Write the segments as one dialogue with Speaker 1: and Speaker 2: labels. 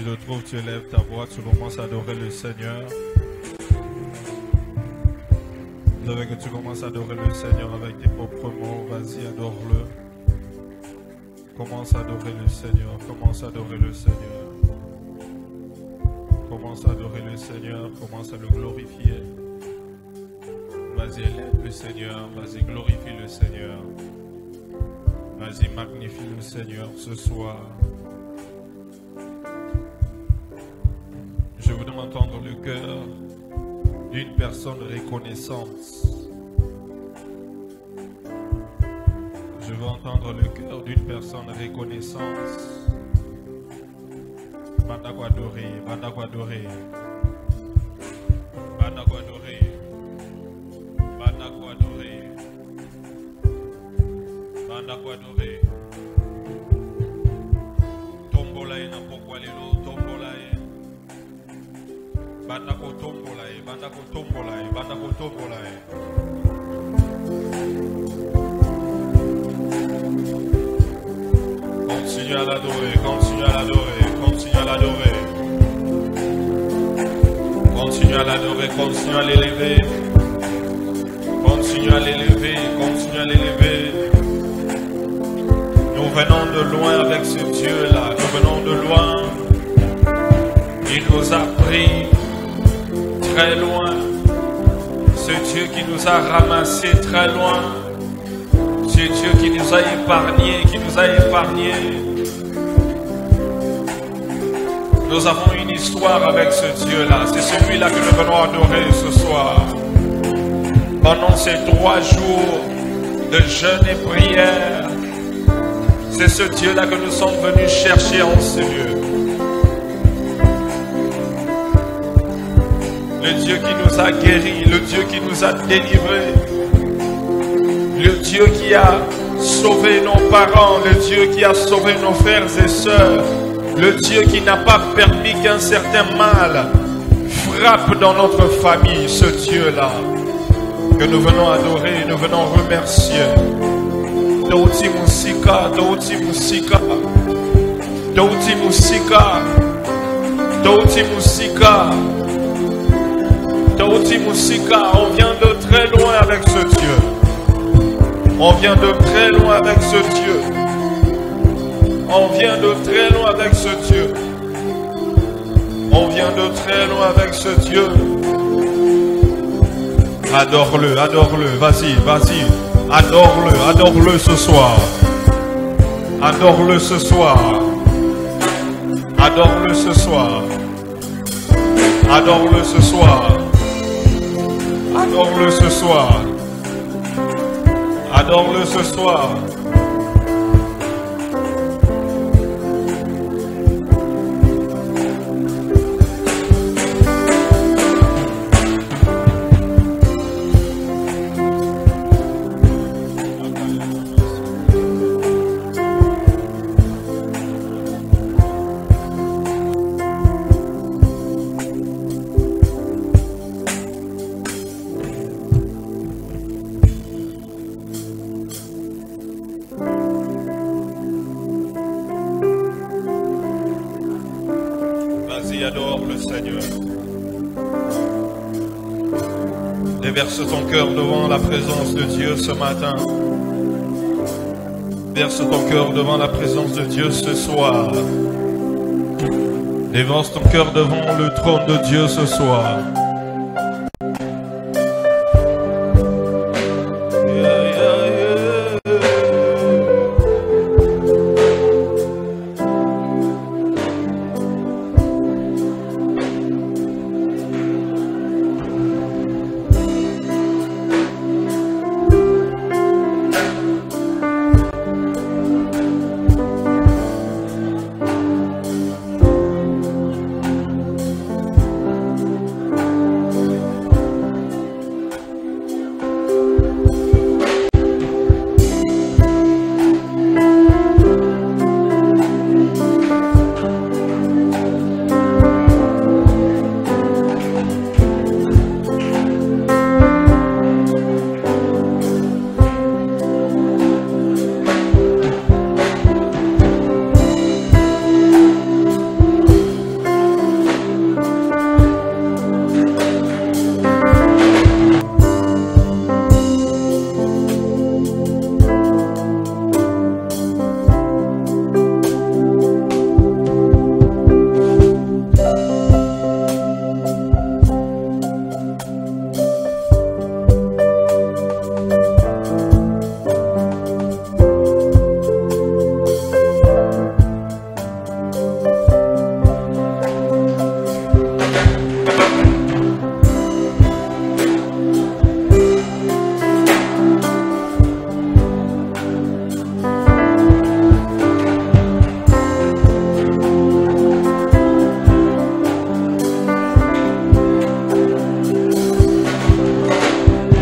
Speaker 1: le trouves, tu élèves ta voix, tu commences à adorer le Seigneur. Je veux que tu commences à adorer le Seigneur avec tes propres mots. Vas-y, adore-le. Commence à adorer le Seigneur. Commence à adorer le Seigneur. Commence à adorer le Seigneur. Commence à le glorifier. Vas-y, élève le Seigneur. Vas-y, glorifie le Seigneur. Vas-y, magnifie le Seigneur ce soir. Je voudrais entendre le cœur d'une personne reconnaissante. Je veux entendre le cœur d'une personne reconnaissante. Bandako adoré, bandako adoré, bandako adoré, bandako adoré, bandako adoré. Tombolae na pokwa lelo, tombolae. Bandako tombolae, bandako tombolae, bandako tombolae. Continue à l'adorer, continue à l'adorer, continue à l'adorer. Continue à l'adorer, continue à l'élever. Continue à l'élever, continue à l'élever. Nous venons de loin avec ce Dieu-là, nous venons de loin. Il nous a pris très loin. Ce Dieu qui nous a ramassés très loin. Ce Dieu qui nous a épargnés, qui nous a épargnés. Nous avons une histoire avec ce Dieu-là. C'est celui-là que nous venons adorer ce soir. Pendant ces 3 jours de jeûne et prière, c'est ce Dieu-là que nous sommes venus chercher en ce lieu. Le Dieu qui nous a guéris, le Dieu qui nous a délivrés, le Dieu qui a sauvé nos parents, le Dieu qui a sauvé nos frères et sœurs, le Dieu qui n'a pas permis qu'un certain mal frappe dans notre famille, ce Dieu-là que nous venons adorer, nous venons remercier. Douti Musika, Douti Musika, Douti Musika, Douti Musika, Douti Musika. On vient de très loin avec ce Dieu. On vient de très loin avec ce Dieu. On vient de très loin avec ce Dieu. On vient de très loin avec ce Dieu. Adore-le, adore-le, vas-y, vas-y. Adore-le, adore-le ce soir. Adore-le ce soir. Adore-le ce soir. Adore-le ce soir. Adore-le ce soir. Adore-le ce soir. Verse ton cœur devant la présence de Dieu ce matin. Verse ton cœur devant la présence de Dieu ce soir. Déverse ton cœur devant le trône de Dieu ce soir.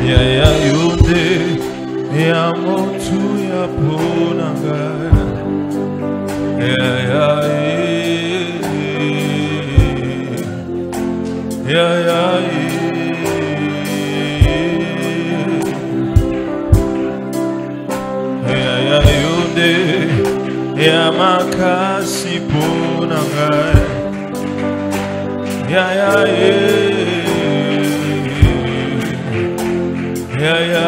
Speaker 1: Ya ya yonde ya motu ya ponanga. Ya ya ya ya ya ya yonde ya makasi ponanga. Ya ya ya ya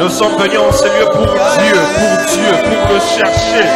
Speaker 1: Nous sommes venus en ce lieu pour Dieu, pour le chercher.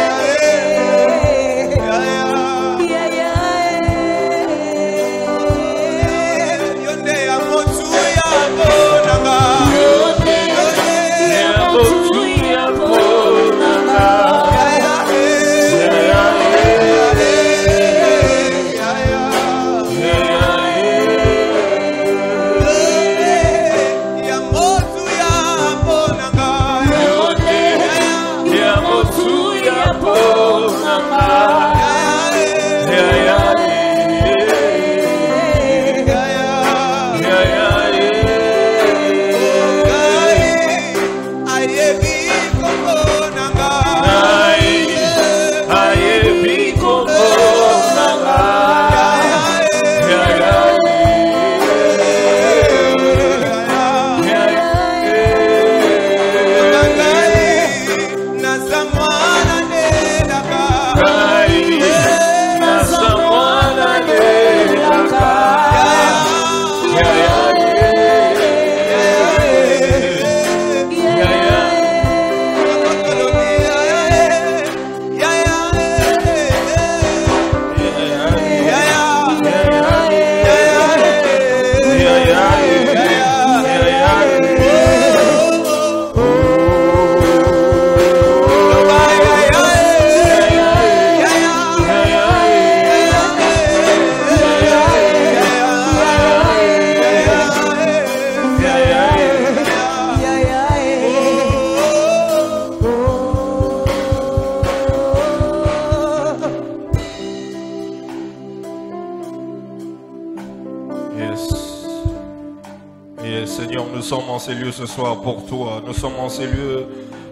Speaker 1: Seigneur, nous sommes en ces lieux ce soir pour toi. Nous sommes en ces lieux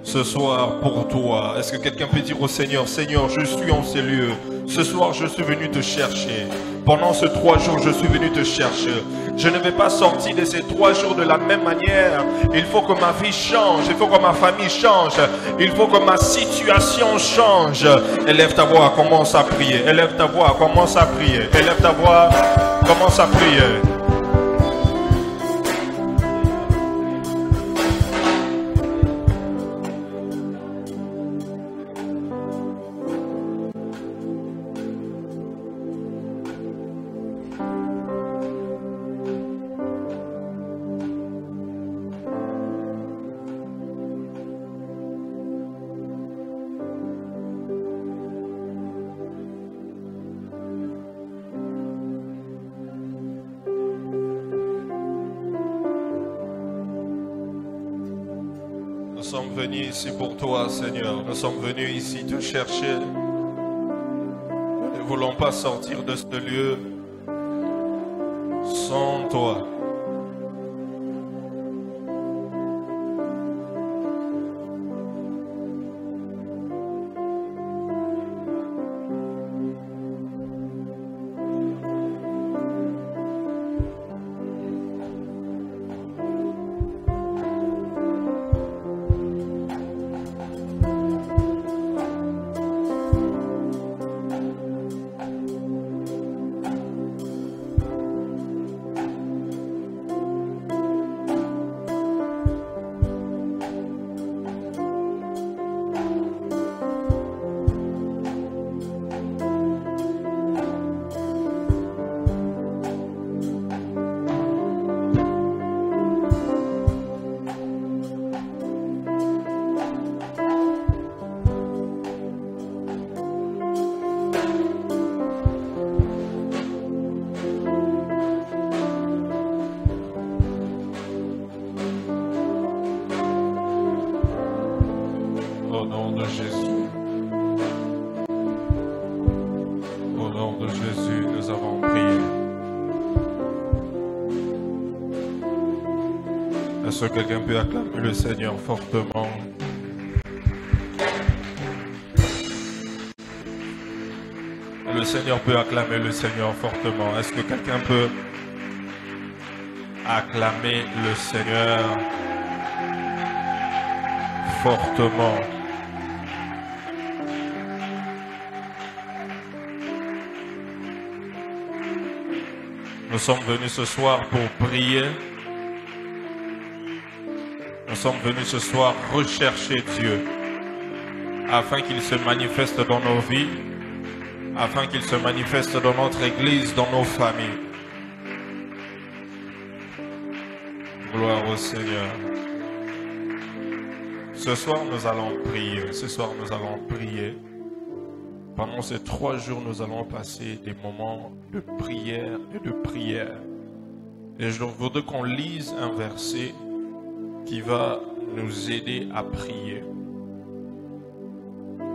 Speaker 1: ce soir pour toi. Est-ce que quelqu'un peut dire au Seigneur, Seigneur, je suis en ces lieux. Ce soir, je suis venu te chercher. Pendant ces 3 jours, je suis venu te chercher. Je ne vais pas sortir de ces 3 jours de la même manière. Il faut que ma vie change. Il faut que ma famille change. Il faut que ma situation change. Élève ta voix, commence à prier. Élève ta voix, commence à prier. Élève ta voix, commence à prier. sommes venus ici pour toi, Seigneur. Nous sommes venus ici te chercher. Nous ne voulons pas sortir de ce lieu sans toi. Est-ce que quelqu'un peut acclamer le Seigneur fortement? Le Seigneur peut acclamer le Seigneur fortement. Est-ce que quelqu'un peut acclamer le Seigneur fortement? Nous sommes venus ce soir pour prier. Nous sommes venus ce soir rechercher Dieu afin qu'il se manifeste dans nos vies, afin qu'il se manifeste dans notre église, dans nos familles. Gloire au Seigneur. Ce soir, nous allons prier. Ce soir, nous allons prier. Pendant ces 3 jours, nous allons passer des moments de prière et de prière. Et je voudrais qu'on lise un verset qui va nous aider à prier.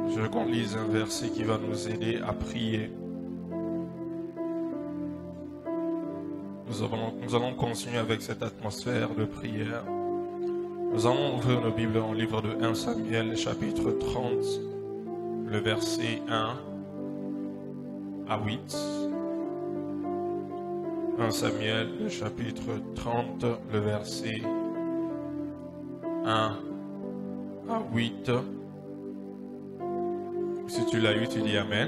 Speaker 1: Je veux qu'on lise un verset qui va nous aider à prier. Nous allons continuer avec cette atmosphère de prière. Nous allons ouvrir nos Bibles en livre de 1 Samuel, chapitre 30, le verset 1 à 8. 1 Samuel, le chapitre 30, le verset 1 à 8. Si tu l'as eu, tu dis Amen.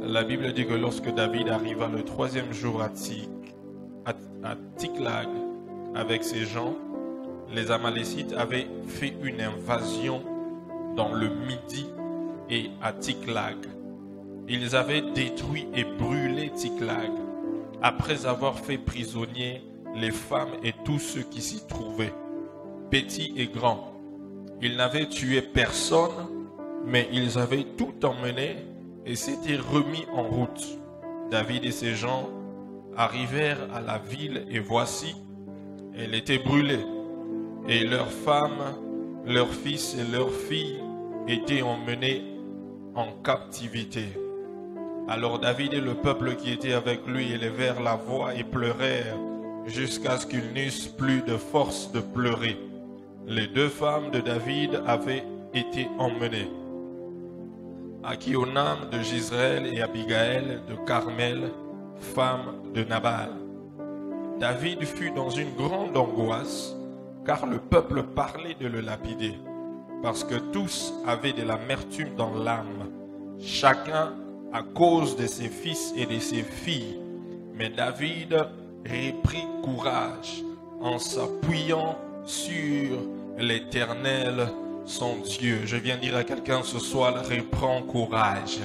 Speaker 1: La Bible dit que lorsque David arriva le 3e jour à Tsiklag avec ses gens, les Amalécites avaient fait une invasion dans le Midi et à Tsiklag. Ils avaient détruit et brûlé Tsiklag après avoir fait prisonniers les femmes et tous ceux qui s'y trouvaient, petits et grands. Ils n'avaient tué personne, mais ils avaient tout emmené et s'étaient remis en route. David et ses gens arrivèrent à la ville et voici, elle était brûlée. Et leurs femmes, leurs fils et leurs filles étaient emmenés en captivité. Alors David et le peuple qui était avec lui élevèrent la voix et pleurèrent jusqu'à ce qu'ils n'eussent plus de force de pleurer. Les 2 femmes de David avaient été emmenées, Akionam de Jezreel et Abigaël de Carmel, femme de Nabal. David fut dans une grande angoisse, car le peuple parlait de le lapider, parce que tous avaient de l'amertume dans l'âme, chacun à cause de ses fils et de ses filles. Mais David reprit courage en s'appuyant sur l'Éternel, son Dieu. Je viens dire à quelqu'un ce soir, reprends courage.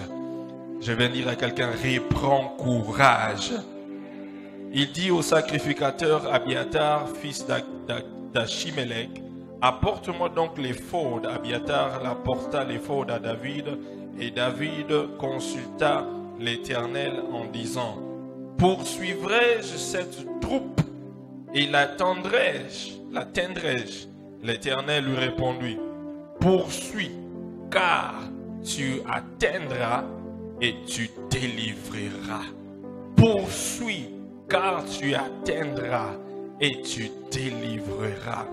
Speaker 1: Je viens dire à quelqu'un, reprends courage. Il dit au sacrificateur Abiatar, fils d'Achimelech, apporte-moi donc l'éphod. Abiatar apporta l'éphod à David, et David consulta l'Éternel en disant, poursuivrai-je cette troupe et l'atteindrai-je L'Éternel lui répondit, poursuis, car tu atteindras et tu délivreras. Poursuis, car tu atteindras et tu délivreras.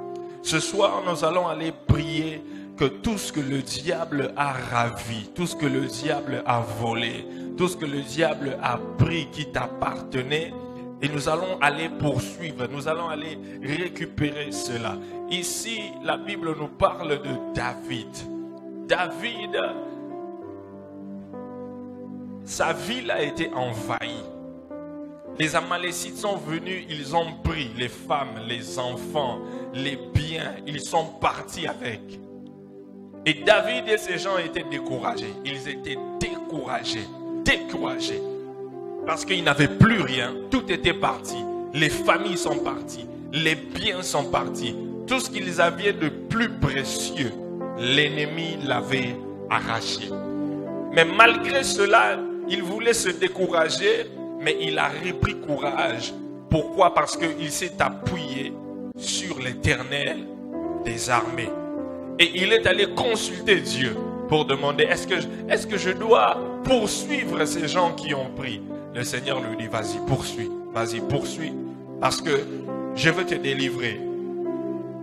Speaker 1: Ce soir, nous allons aller prier que tout ce que le diable a ravi, tout ce que le diable a volé, tout ce que le diable a pris qui t'appartenait, et nous allons aller poursuivre, nous allons aller récupérer cela. Ici, la Bible nous parle de David. David, sa ville a été envahie. Les Amalécites sont venus, ils ont pris les femmes, les enfants, les biens, ils sont partis avec. Et David et ses gens étaient découragés. Ils étaient découragés. Parce qu'ils n'avaient plus rien. Tout était parti. Les familles sont parties. Les biens sont partis. Tout ce qu'ils avaient de plus précieux, l'ennemi l'avait arraché. Mais malgré cela, il voulait se décourager, mais il a repris courage. Pourquoi? Parce qu'il s'est appuyé sur l'Éternel des armées. Et il est allé consulter Dieu pour demander, est-ce que je dois poursuivre ces gens qui ont pris? Le Seigneur lui dit, vas-y, poursuis, parce que je veux te délivrer.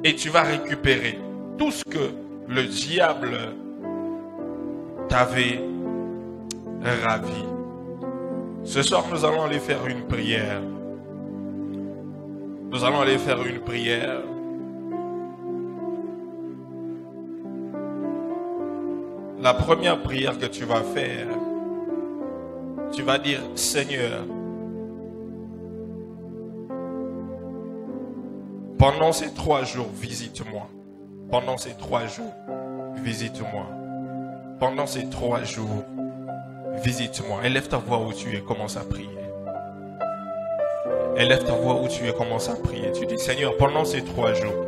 Speaker 1: Et tu vas récupérer tout ce que le diable t'avait ravi. Ce soir, nous allons aller faire une prière. Nous allons aller faire une prière. La première prière que tu vas faire, tu vas dire, Seigneur, pendant ces 3 jours, visite-moi. Pendant ces 3 jours, visite-moi. Pendant ces 3 jours, visite-moi. Élève ta voix où tu es, commence à prier. Élève ta voix où tu es, commence à prier. Tu dis, Seigneur, pendant ces 3 jours,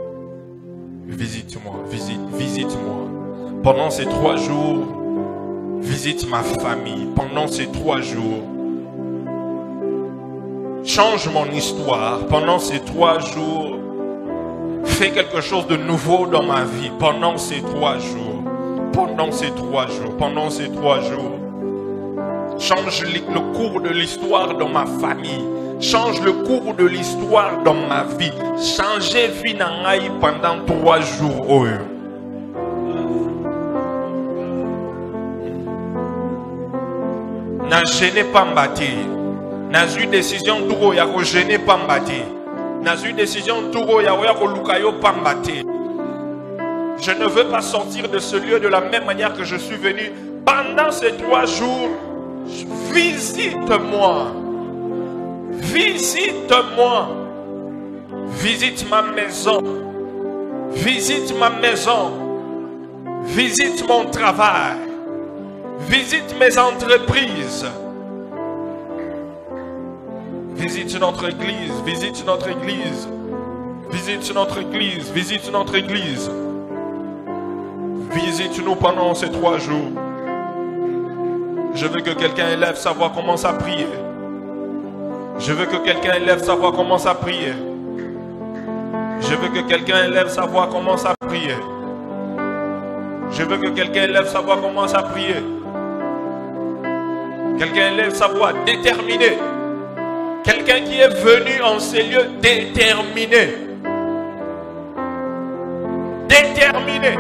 Speaker 1: visite-moi, visite-moi. Pendant ces 3 jours, visite ma famille. Pendant ces 3 jours, change mon histoire. Pendant ces 3 jours, fais quelque chose de nouveau dans ma vie. Pendant ces 3 jours, pendant ces 3 jours, pendant ces 3 jours, change le cours de l'histoire dans ma famille. Change le cours de l'histoire dans ma vie. Changez vie nangai pendant 3 jours. Oh. Na gêné pas m'battre. Na eu décision touro ya ko gêné pas m'battre. Na eu décision touro ya ko lukayo pas m'battre. Je ne veux pas sortir de ce lieu de la même manière que je suis venu. Pendant ces 3 jours, visite-moi. Visite-moi. Visite ma maison. Visite ma maison. Visite mon travail. Visite mes entreprises. Visite notre église. Visite notre église. Visite notre église. Visite notre église. Visite-nous pendant ces 3 jours. Je veux que quelqu'un élève sa voix, commence à prier. Je veux que quelqu'un élève sa voix, commence à prier. Je veux que quelqu'un élève sa voix, commence à prier. Je veux que quelqu'un élève sa voix, commence à prier. Quelqu'un élève sa voix, déterminé. Quelqu'un qui est venu en ces lieux, déterminé. Déterminé.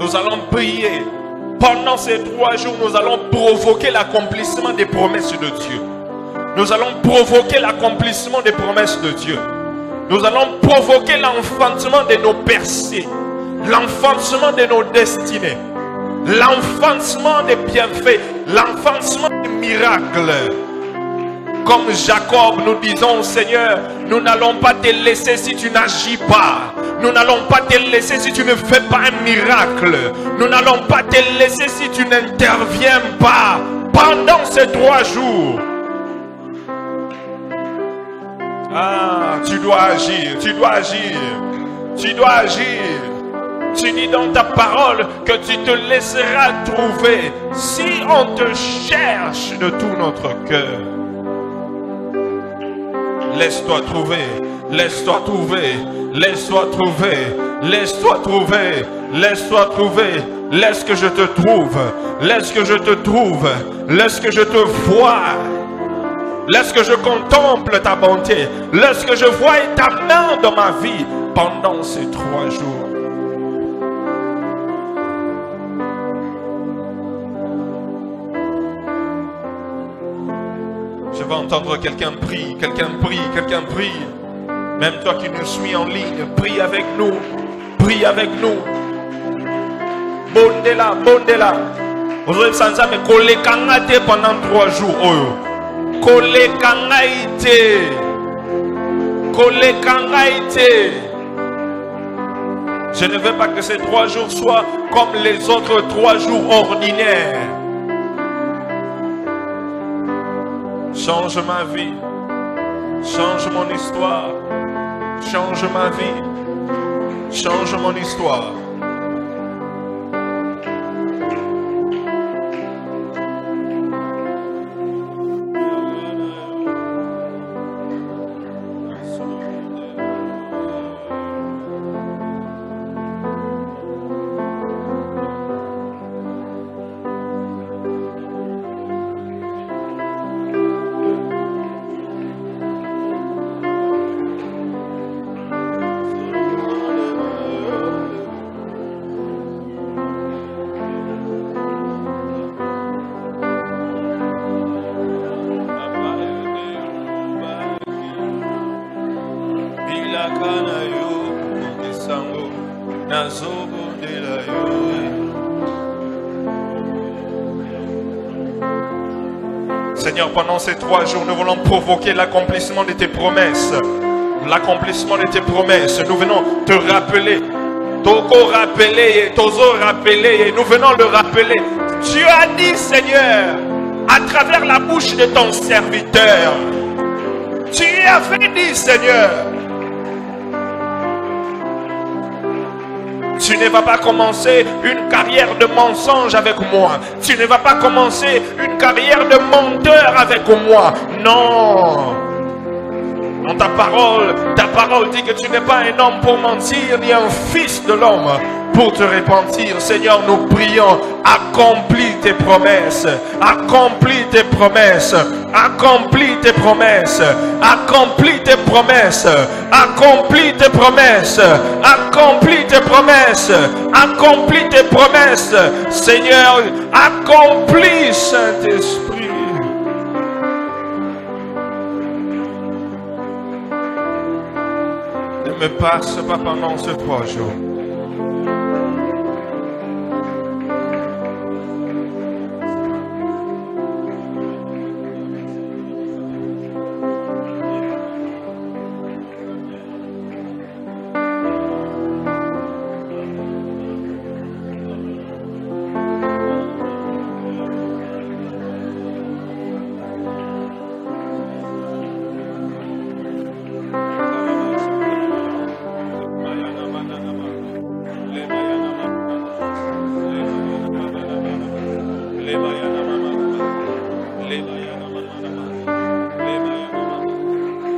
Speaker 1: Nous allons prier. Pendant ces 3 jours, nous allons provoquer l'accomplissement des promesses de Dieu. Nous allons provoquer l'accomplissement des promesses de Dieu. Nous allons provoquer l'enfantement de nos percées, l'enfantement de nos destinées, l'enfantement des bienfaits, l'enfantement des miracles. Comme Jacob, nous disons, Seigneur, nous n'allons pas te laisser si tu n'agis pas. Nous n'allons pas te laisser si tu ne fais pas un miracle. Nous n'allons pas te laisser si tu n'interviens pas pendant ces 3 jours. Ah, tu dois agir, tu dois agir, tu dois agir. Tu dis dans ta parole que tu te laisseras trouver si on te cherche de tout notre cœur. Laisse-toi trouver. Laisse-toi trouver. Laisse-toi trouver. Laisse-toi trouver. Laisse-toi trouver. Laisse que je te trouve. Laisse que je te trouve. Laisse que je te voie. Laisse que je contemple ta bonté. Laisse que je voie ta main dans ma vie pendant ces 3 jours. Je vais entendre quelqu'un prie, quelqu'un prie, quelqu'un prie. Même toi qui nous suis en ligne, prie avec nous. Prie avec nous. Bondela, bondela. Vous avez senti me coller kangate pendant 3 jours. Coller kangaite. Coller kangaite. Je ne veux pas que ces 3 jours soient comme les autres 3 jours ordinaires. Change ma vie, change mon histoire, change ma vie, change mon histoire. Seigneur, pendant ces 3 jours, nous voulons provoquer l'accomplissement de tes promesses. L'accomplissement de tes promesses. Nous venons te rappeler. Toko rappeler, Tozo rappeler. Nous venons le rappeler. Tu as dit, Seigneur, à travers la bouche de ton serviteur. Tu avais dit, Seigneur. Tu ne vas pas commencer une carrière de mensonge avec moi. Tu ne vas pas commencer une carrière de menteur avec moi. Non. Dans ta parole dit que tu n'es pas un homme pour mentir, ni un fils de l'homme pour te repentir. Seigneur, nous prions, accomplis tes promesses. Accomplis tes promesses. Accomplis tes promesses. Accomplis tes promesses. Accomplis tes promesses. Accomplis tes promesses. Accomplis tes promesses. Seigneur, accomplis, Saint-Esprit. Ne me passe pas pendant ces 3 jours.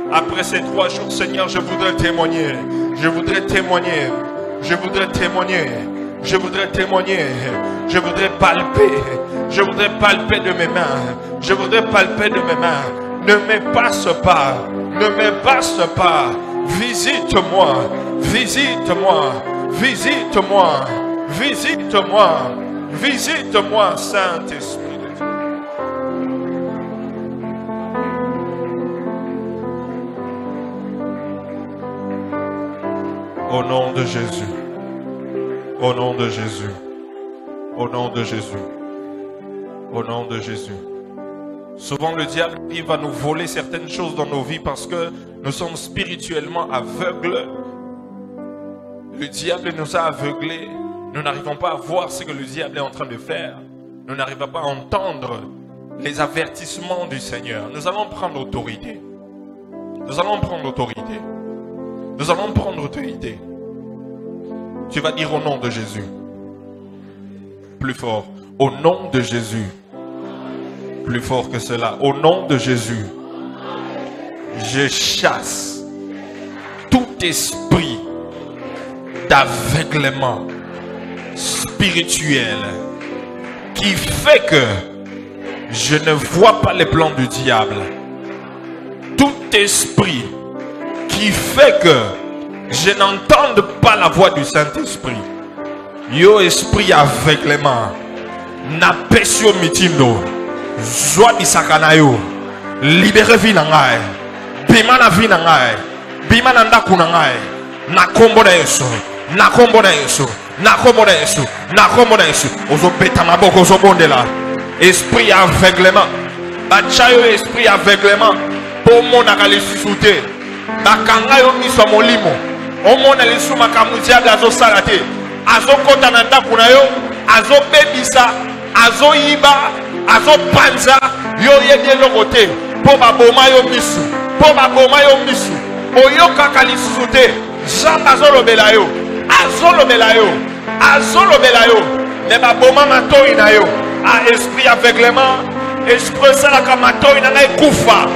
Speaker 1: Après ces 3 jours, Seigneur, je voudrais témoigner. Je voudrais témoigner. Je voudrais témoigner. Je voudrais témoigner. Je voudrais palper. Je voudrais palper de mes mains. Je voudrais palper de mes mains. Ne me passe pas. Ne me passe pas. Visite-moi. Visite-moi. Visite-moi. Visite-moi. Visite-moi, Saint-Esprit. Au nom de Jésus. Au nom de Jésus. Au nom de Jésus. Au nom de Jésus. Souvent le diable arrive à nous voler certaines choses dans nos vies parce que nous sommes spirituellement aveugles. Le diable nous a aveuglés. Nous n'arrivons pas à voir ce que le diable est en train de faire. Nous n'arrivons pas à entendre les avertissements du Seigneur. Nous allons prendre autorité. Nous allons prendre autorité. Nous allons prendre autorité. Tu vas dire au nom de Jésus. Plus fort. Au nom de Jésus. Plus fort que cela. Au nom de Jésus. Je chasse tout esprit d'aveuglement spirituel qui fait que je ne vois pas les plans du diable. Tout esprit qui fait que je n'entende pas la voix du Saint-Esprit. Yo esprit aveuglement. Na pesio mitindo. Joie bisakana yo. Libérez vie na ngai. Bima na vie na ngai. Bima na ndaku na ngai. Na kombo na Yesu. Na kombo na Yesu. Na kombo na Yesu. Na kombo na Yesu. Ozo beta maboko ozo bondela. Esprit aveuglement. Bachayo esprit aveuglement. Pour mon akali susute. Bakanga yo miso molimo. Omona lisu makamuzia gazo salate. Azo kota na ndaku na yo. Azo bebisa. Azo yiba. Azo panza. Yo yede lokote. Po baboma yo misu. Po baboma yo misu. Oyo kakali susute. Jean azolobela yo. Azolobela yo. Azolobela yo. Ne baboma matoi na yo. A esprit aveuglement. Esprit salaka matoi na ngai kufa.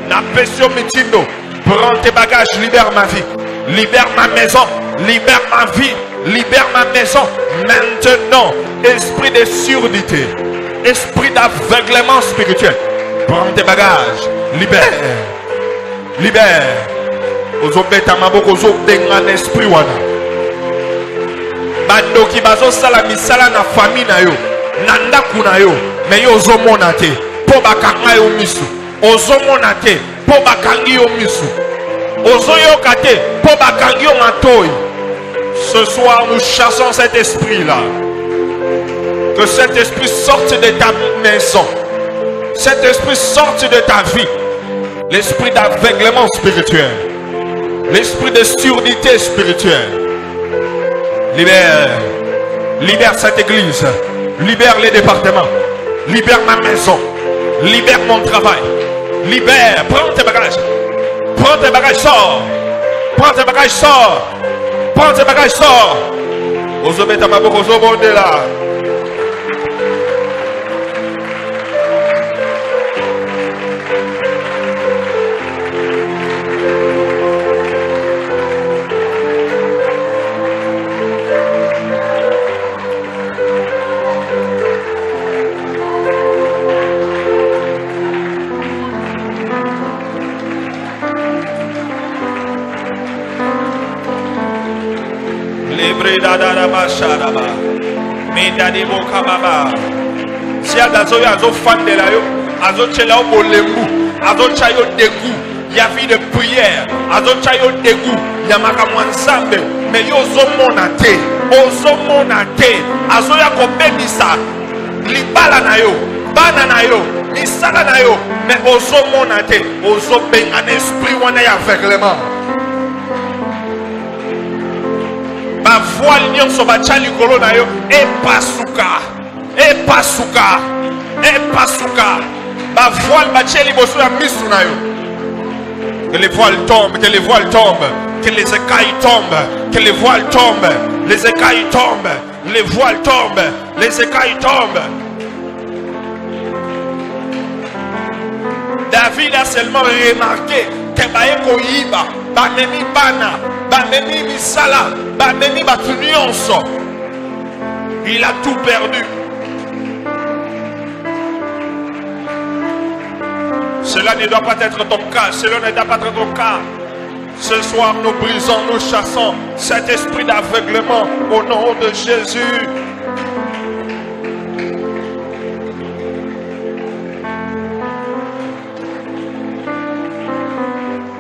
Speaker 1: Na pression mitindo. Prends tes bagages, libère ma vie. Libère ma maison. Libère ma vie. Libère ma maison. Maintenant, esprit de surdité. Esprit d'aveuglement spirituel. Prends tes bagages. Libère. Libère. Ozobeta maboko ozobenga na esprit wana. Bando ki bazo sala misala na famille na yo. Na ndaku na yo. Mais yo ozomona te. Po bakanga yo misu. Ozomona te. Po bakangi yo misu. Ozoyoka te. Po bakangi yo matoi. Ce soir nous chassons cet esprit là. Que cet esprit sorte de ta maison. Cet esprit sorte de ta vie. L'esprit d'aveuglement spirituel. L'esprit de surdité spirituelle. Libère. Libère cette église. Libère les départements. Libère ma maison. Libère mon travail. Libère. Prends tes bagages. Prends tes bagages, sors. Prends tes bagages, sors. Prends tes bagages, sors. Ozobeta maboko ozobonde là. Si azo azo fandela yo, azo chela o bolembu, azo chayo dégoût, y a vie de prière, azo chayo dégoût, y a makamwansambe, mais yo zo monate, ozo monate, azo ya kobebisa, libala na yo, bana na yo, misala na yo, mais ozo monate, ozo benga n'esprit wana ya aveuglement. Ma voile nyonso bachali kolona yo e pasuka ma voile bachali boso ya misu na yo. Que les voiles tombent, que les voiles tombent, que les écailles tombent, que les voiles tombent, les écailles tombent, les voiles tombent, les écailles tombent. David a seulement remarqué que baeko yiba, banemi bana, banemi misala, banemi batunionso. Il a tout perdu. Cela ne doit pas être ton cas. Cela ne doit pas être ton cas. Ce soir, nous brisons, nous chassons cet esprit d'aveuglement au nom de Jésus.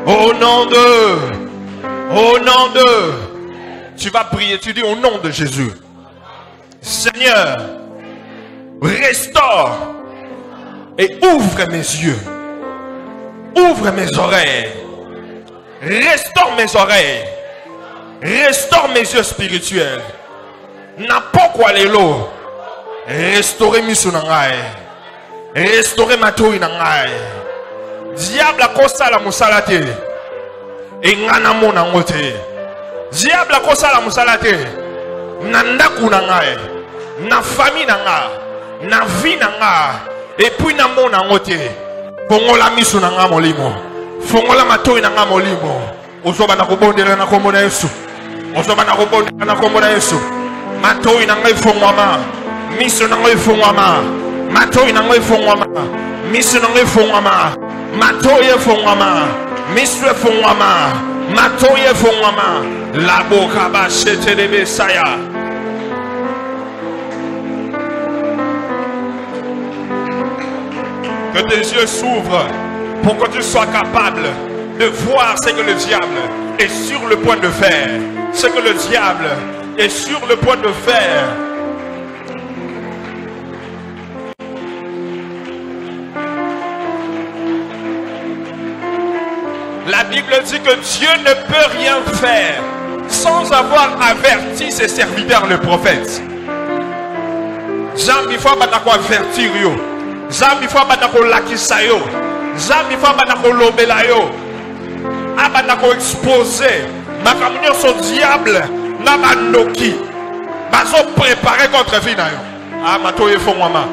Speaker 1: Au nom de, tu vas prier, tu dis au nom de Jésus. Seigneur, restaure et ouvre mes yeux. Ouvre mes oreilles. Restaure mes oreilles. Restaure mes yeux spirituels. N'a pas quoi les lots. Restaurer mes sunangai. Restaurer ma toui nangai. Diable a kosa la musalate. Et ngana mona ngote. Diable a kosa la musalate. Nandaku nangai. Na famille nanga. Na vie nanga. Et puis na mona ngote. Pongola misu nanga molimo. Fongola matoi na molimo. Ozoba na kobondela na kombo na Yesu. Ozoba na kobondela na kombo na Yesu. Matoi na ngai fongwama. Miso na ngai fongwama. Matoi na ngai fongwama. Miso na ngai fongwama. Matoi fongwama. Miso fongwama. Matoi fongwama. La boka ba chete de besaya. Que tes yeux s'ouvrent pour que tu sois capable de voir ce que le diable est sur le point de faire. Ce que le diable est sur le point de faire. La Bible dit que Dieu ne peut rien faire sans avoir averti ses serviteurs, le prophète. Jambi fois batako avertir yo. Jambi fois batako lakisa yo. Jambi fois batako lobela yo. Abatako exposer. Makamnyo son diable na banoki. Bazo préparé contre vie na yo. Ah matoye fongwama.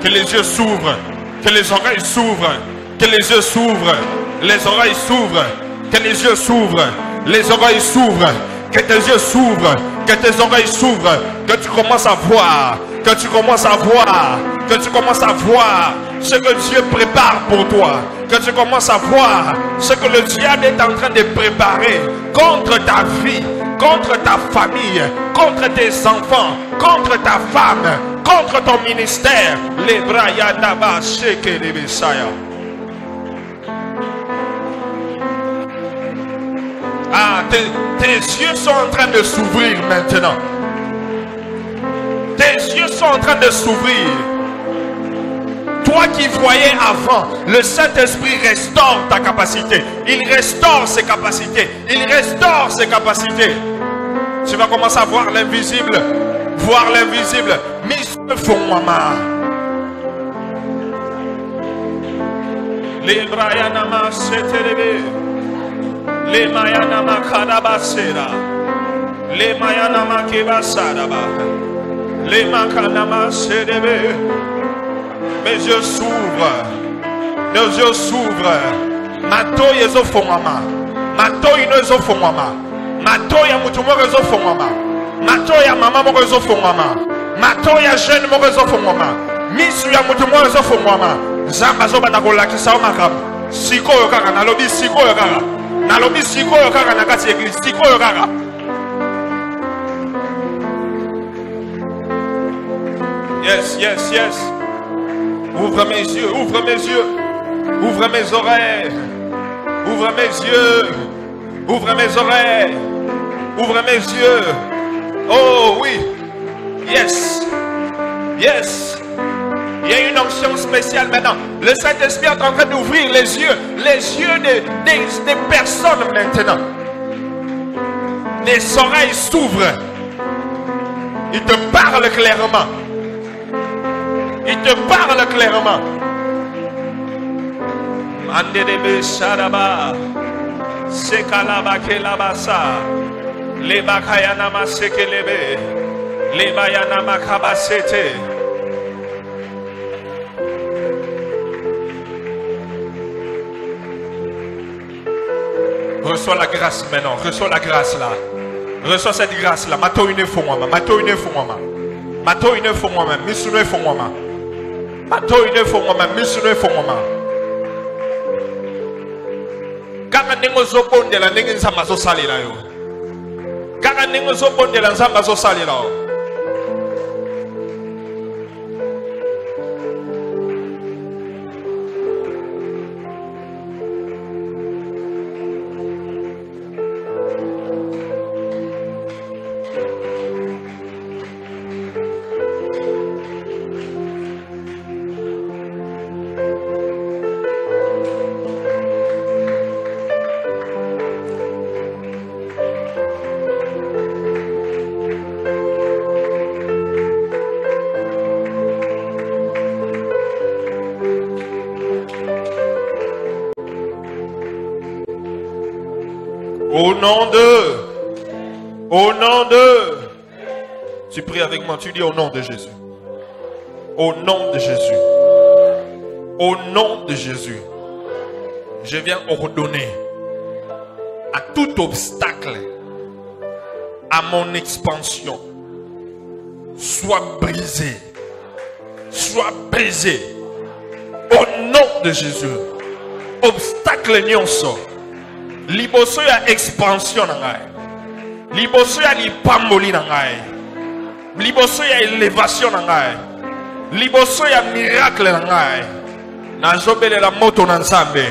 Speaker 1: Que les yeux s'ouvrent, que les oreilles s'ouvrent, que les yeux s'ouvrent, les oreilles s'ouvrent, que les yeux s'ouvrent, les oreilles s'ouvrent, que tes yeux s'ouvrent, que tes oreilles s'ouvrent, que tu commences à voir, que tu commences à voir, que tu commences à voir ce que Dieu prépare pour toi, que tu commences à voir ce que le diable est en train de préparer contre ta vie, contre ta famille, contre tes enfants, contre ta femme, contre ton ministère. Les bras yadaba sheke de Messiah. Ah, tes yeux sont en train de s'ouvrir maintenant. Tes yeux sont en train de s'ouvrir. Toi qui voyais avant, le Saint-Esprit restaure ta capacité. Il restaure ses capacités. Il restaure ses capacités. Tu vas commencer à voir l'invisible. Voir l'invisible. Mais font maman. Les Brayanama Setelebe. Les Mayanama Kadabasera. Les Mayanama Kebasadaba. Les Makanama Sedebe. Mes yeux s'ouvrent. Nos yeux s'ouvrent. Mato yezo fongama. Mato inezo fongama. Mato ya mutumo rezo fongama. Mato ya mama mo rezo fongama. Mato ya jeune mo rezo fongama. Misu ya mutumo rezo fongama. Zamba zo batako lakisa o makam. Siko yo kaka nalobi siko yo kaka. Nalobi siko yo kaka na kati église siko yo kaka. Yes, yes, yes. Ouvre mes yeux, ouvre mes yeux, ouvre mes oreilles, ouvre mes yeux, ouvre mes oreilles, ouvre mes yeux. Oh oui, yes, yes. Il y a une onction spéciale maintenant. Le Saint-Esprit est en train d'ouvrir les yeux des personnes maintenant. Les oreilles s'ouvrent. Il te parle clairement. Il te parle clairement. Mandebe Sharaba Sekalaba Kelabasa Le Bakayana Masekelebe Le Bayana Makabasete. Reçois la grâce maintenant. Reçois la grâce là. Reçois cette grâce là. Mato une fois moi. Mato une fois moi. Mato une fois moi. Misu une fois moi. Mato une fois moi, misu une fois moi. Kaka ningo zobondela ningi nzamba zo salila yo. Kaka ningo zobondela nzamba zo salila yo. Au nom de, tu pries avec moi, tu dis au nom de Jésus. Au nom de Jésus. Au nom de Jésus. Je viens ordonner à tout obstacle à mon expansion soit brisé. Soit brisé. Au nom de Jésus. Obstacle nyonso. Liboso ya expansion na ngai. Liboso ya lipamboli na ngai. Liboso ya élévation na ngai. Liboso ya miracle na ngai. Nazobelela moto na Nzambe.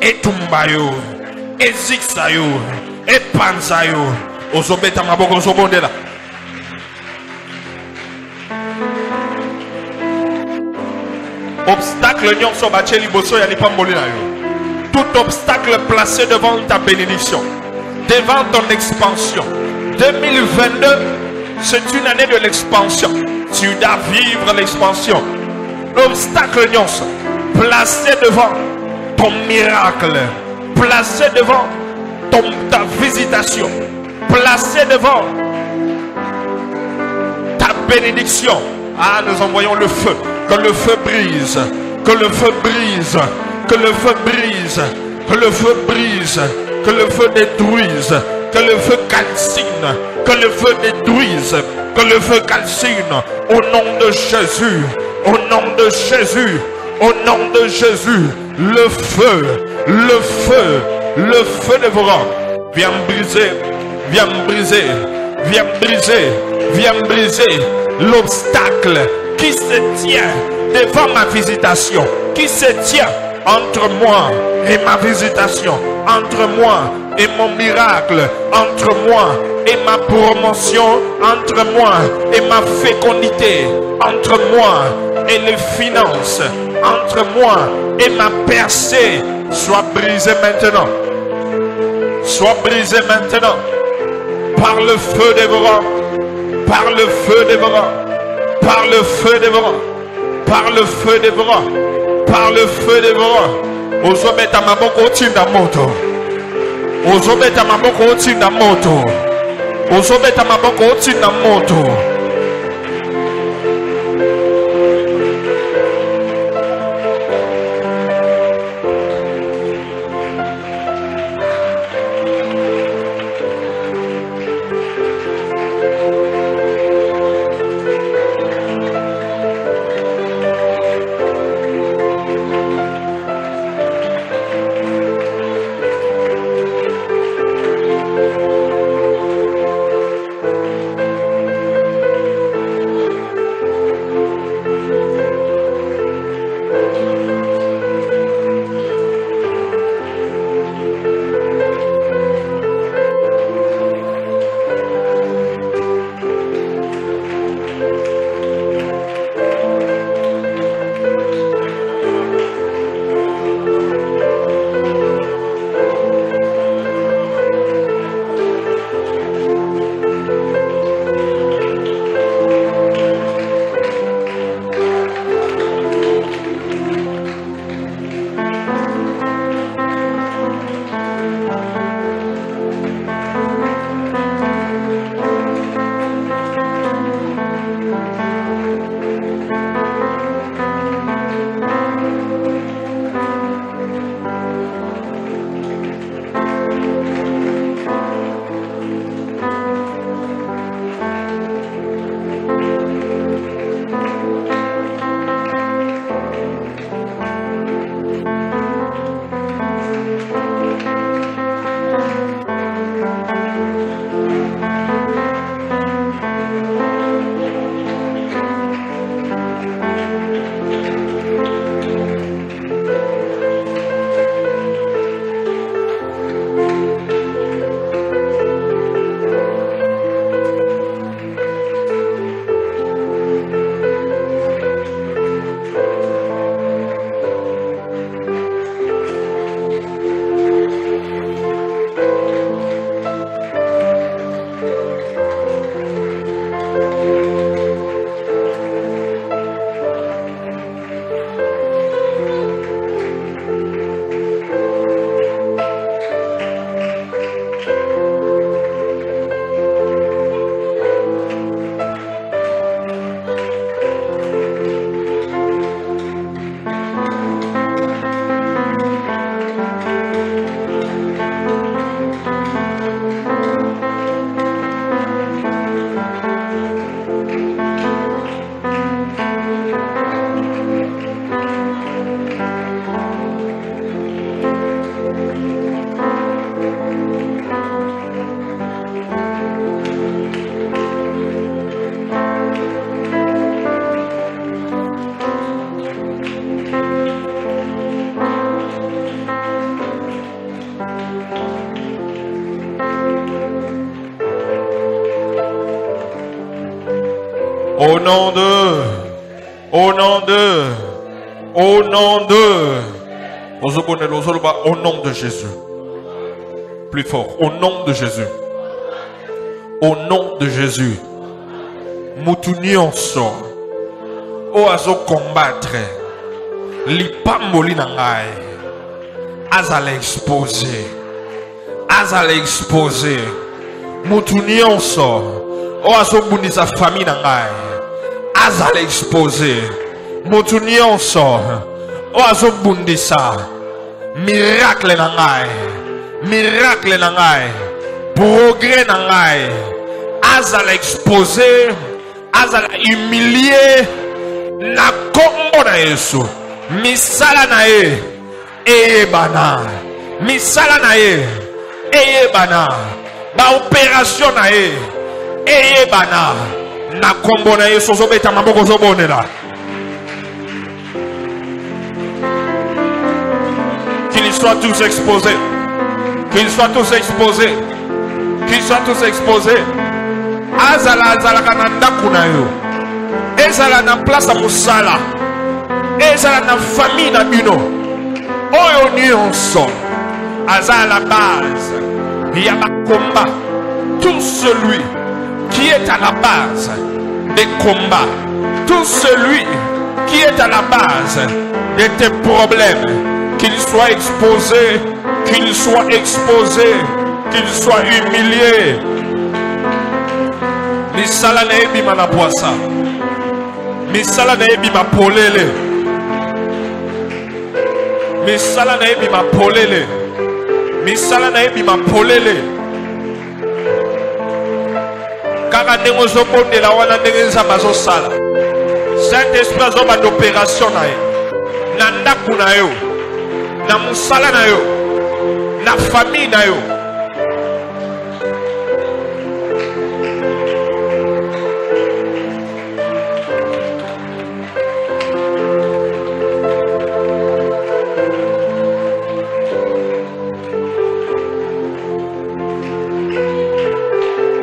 Speaker 1: Etumba yo. Ezikisa yo. Epanza yo. Ozobeta maboko ozobondela. Obstacle nyonso bache liboso ya lipamboli na yo. Tout obstacle placé devant ta bénédiction, devant ton expansion. 2022, c'est une année de l'expansion. Tu dois vivre l'expansion. L'obstacle nyonso placé devant ton miracle, placé devant ta visitation, placé devant ta bénédiction. Ah, nous envoyons le feu. Que le feu brise. Que le feu brise. Que le feu brise. Que le feu brise. Que le feu détruise. Que le feu calcine. Que le feu détruise. Que le feu calcine. Au nom de Jésus. Au nom de Jésus. Au nom de Jésus. Le feu. Le feu. Le feu dévorant. Viens briser. Viens briser. Viens briser. Viens briser. L'obstacle qui se tient devant ma visitation, qui se tient entre moi et ma visitation, entre moi et mon miracle, entre moi et ma promotion, entre moi et ma fécondité, entre moi et les finances, entre moi et ma percée, soit brisé maintenant. Soit brisé maintenant par le feu dévorant. Par le feu dévorant, par le feu dévorant, par le feu dévorant, par le feu dévorant. Ozobeta maboko otinda moto. Ozobeta maboko otinda moto. Ozobeta maboko otinda moto. Au nom de. Au nom de. Au nom de. Au nom de Jésus. Plus fort. Au nom de Jésus. Au nom de Jésus. Moutounionso. O azo combattre. Lipamoli nangai. Azale exposé. Azale exposé. Moutounionso. O azo bundisa famille nangai. Azale exposé. Moutounionso. O azo bundisa. Miracle nangai. Miracle nangai. Progrès nangai. Azala exposé. Azala humilié. Na kombo na Yesu. Misala na ye. Eye bana. Misala na ye. Eye bana. Ba opération na ye. Eye bana. Na kombo na Yesu. Zobeta maboko zobonela. Qu'ils soient tous exposés. Qu'ils soient tous exposés. Qu'ils soient tous exposés. Azala azala kananda kunayo. Ezala na place à Moussala. Ezala na famille na bino. Oyo nyonso. Azala la base. Il y a ma combat. Tout celui qui est à la base des combats. Tout celui qui est à la base de tes problèmes. Qu'il soit exposé. Qu'il soit exposé. Qu'il soit humilié. Misala na ebi ma na poisa. Misala na ebi ma polele. Misala na ebi ma polele. Misala na ebi ma polele. Kaka ndenge ozobondela wana ndenge nzambe azosala. Saint-Esprit azoba d'opération na ye. Na ndaku na yo. Na mosala na yo. Na famille na yo.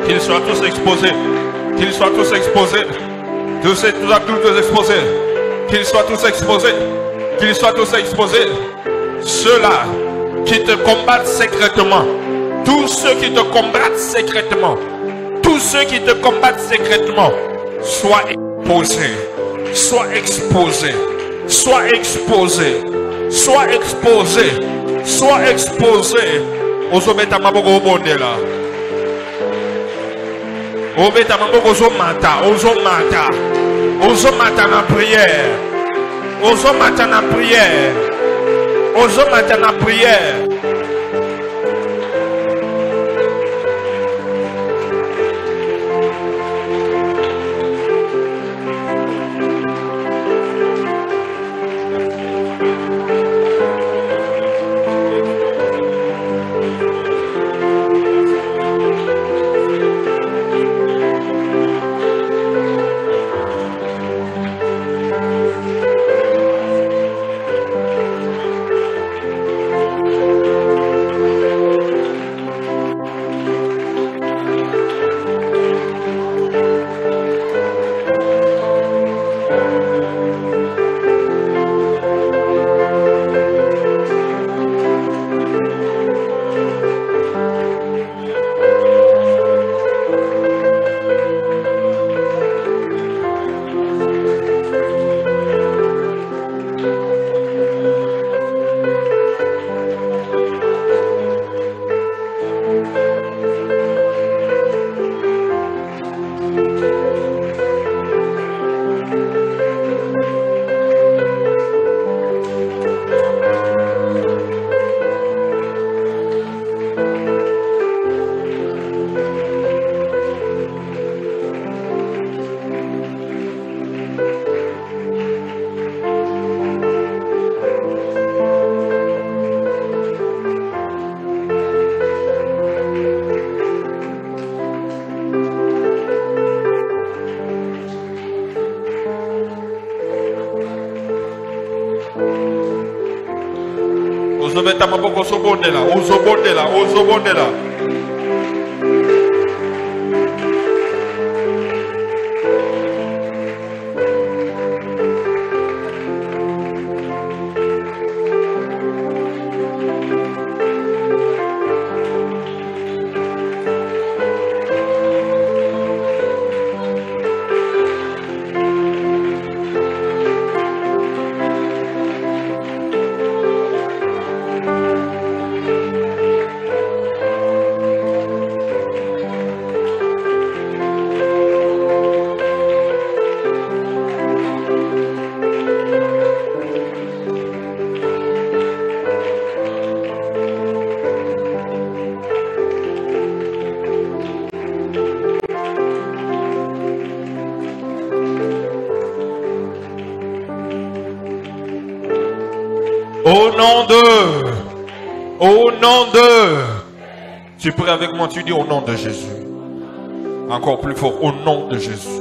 Speaker 1: Qu'ils soient tous exposés. Qu'ils soient tous exposés. Tous exposés. Qu'ils soient tous exposés. Qu'ils soient tous exposés. Ceux-là qui te combattent secrètement. Tous ceux qui te combattent secrètement. Tous ceux qui te combattent secrètement. Sois exposés. Sois exposés. Sois exposés. Sois exposés. Sois exposés. Ozometa maboko obondela. Obeta maboko ozomata. Ozomata. Ozomata na prière. Ozomata na prière. Ozomata na prière. Ozobeta maboko ozobondela, ozobondela, ozobondela. Au nom de. Au nom de. Tu pries avec moi, tu dis au nom de Jésus. Encore plus fort, au nom de Jésus.